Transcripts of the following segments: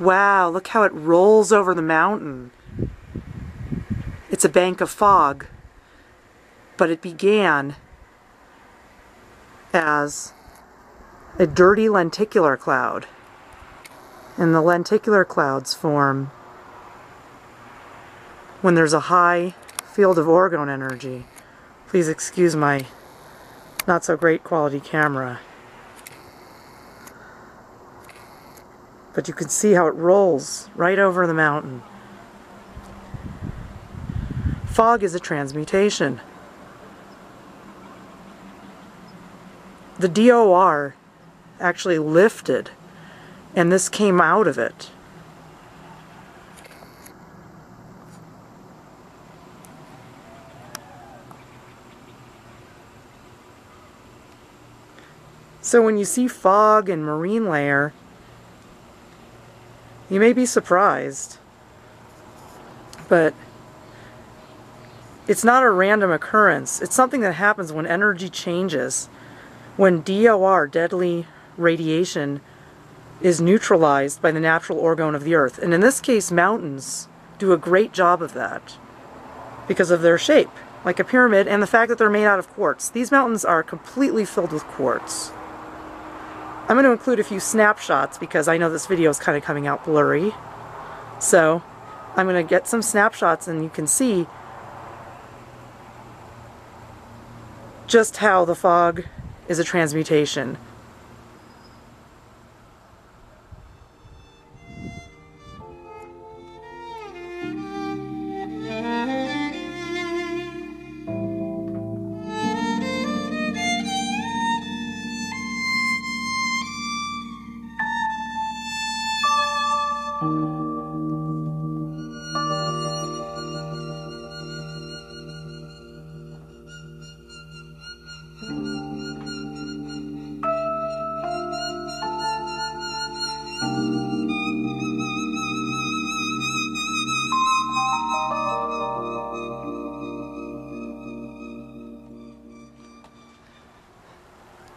Wow, look how it rolls over the mountain. It's a bank of fog, but it began as a dirty lenticular cloud. And the lenticular clouds form when there's a high field of orgone energy. Please excuse my not so great quality camera. But you can see how it rolls right over the mountain. Fog is a transmutation. The DOR actually lifted, and this came out of it. So when you see fog and marine layer, you may be surprised, but it's not a random occurrence. It's something that happens when energy changes, when DOR, deadly radiation, is neutralized by the natural orgone of the earth. And in this case, mountains do a great job of that because of their shape, like a pyramid, and the fact that they're made out of quartz. These mountains are completely filled with quartz. I'm going to include a few snapshots because I know this video is kind of coming out blurry. So I'm going to get some snapshots and you can see just how the fog is a transmutation.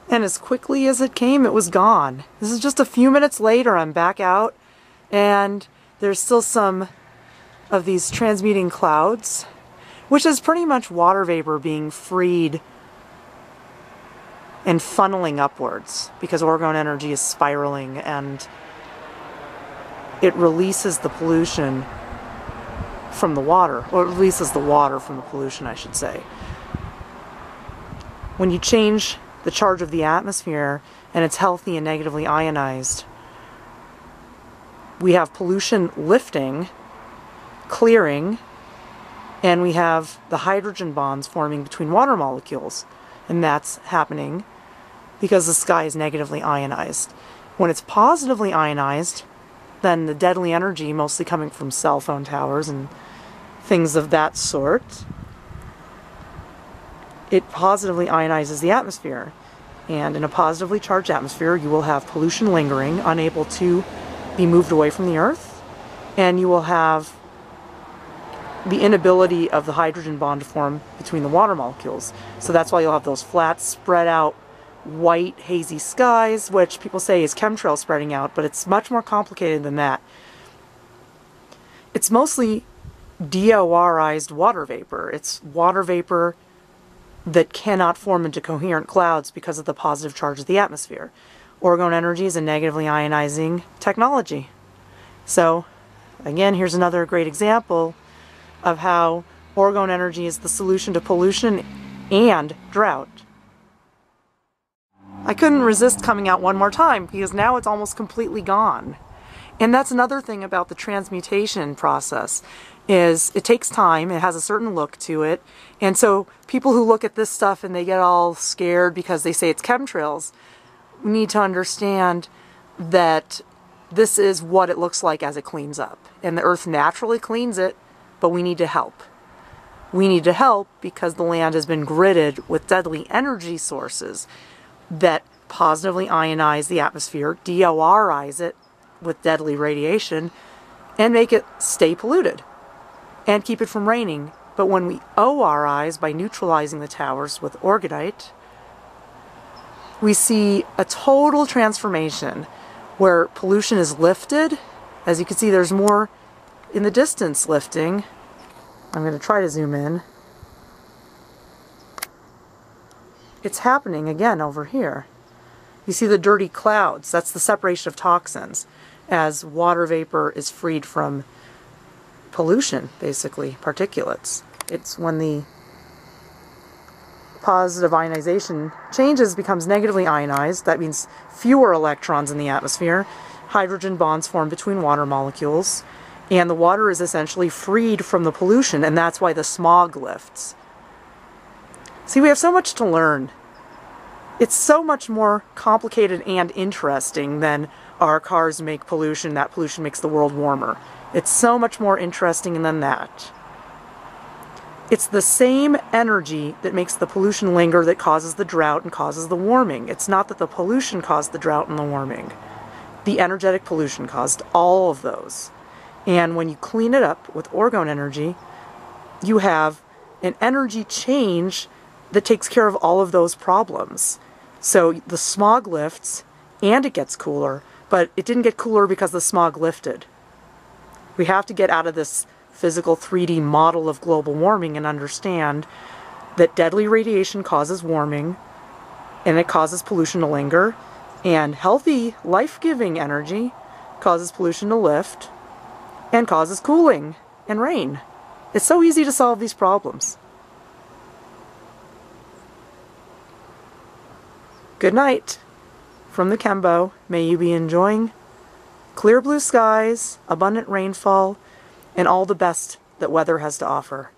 And as quickly as it came, it was gone. This is just a few minutes later, I'm back out, and there's still some of these transmuting clouds, which is pretty much water vapor being freed and funneling upwards, because orgone energy is spiraling, and it releases the pollution from the water, or it releases the water from the pollution, I should say. When you change the charge of the atmosphere and it's healthy and negatively ionized, we have pollution lifting, clearing, and we have the hydrogen bonds forming between water molecules. And that's happening because the sky is negatively ionized. When it's positively ionized, then the deadly energy, mostly coming from cell phone towers and things of that sort, it positively ionizes the atmosphere. And in a positively charged atmosphere, you will have pollution lingering, unable to be moved away from the earth, and you will have the inability of the hydrogen bond to form between the water molecules. So that's why you'll have those flat, spread out, white, hazy skies, which people say is chemtrails spreading out, but it's much more complicated than that. It's mostly DORized water vapor. It's water vapor that cannot form into coherent clouds because of the positive charge of the atmosphere. Orgone energy is a negatively ionizing technology. So, again, here's another great example of how orgone energy is the solution to pollution and drought. I couldn't resist coming out one more time because now it's almost completely gone. And that's another thing about the transmutation process, is it takes time, it has a certain look to it, and so people who look at this stuff and they get all scared because they say it's chemtrails, need to understand that this is what it looks like as it cleans up. And the earth naturally cleans it, but we need to help. We need to help because the land has been gridded with deadly energy sources that positively ionize the atmosphere, DORize it with deadly radiation, and make it stay polluted and keep it from raining. But when we ORize by neutralizing the towers with orgonite, we see a total transformation where pollution is lifted. As you can see, there's more in the distance lifting. I'm going to try to zoom in. It's happening again over here. You see the dirty clouds. That's the separation of toxins as water vapor is freed from pollution, basically, particulates. It's when the positive ionization changes, becomes negatively ionized. That means fewer electrons in the atmosphere. Hydrogen bonds form between water molecules, and the water is essentially freed from the pollution, and that's why the smog lifts. See, we have so much to learn. It's so much more complicated and interesting than our cars make pollution, that pollution makes the world warmer. It's so much more interesting than that. It's the same energy that makes the pollution linger that causes the drought and causes the warming. It's not that the pollution caused the drought and the warming. The energetic pollution caused all of those. And when you clean it up with orgone energy, you have an energy change that takes care of all of those problems. So the smog lifts and it gets cooler, but it didn't get cooler because the smog lifted. We have to get out of this physical 3D model of global warming and understand that deadly radiation causes warming and it causes pollution to linger, and healthy, life-giving energy causes pollution to lift and causes cooling and rain. It's so easy to solve these problems. Good night from the Chembow. May you be enjoying clear blue skies, abundant rainfall, and all the best that weather has to offer.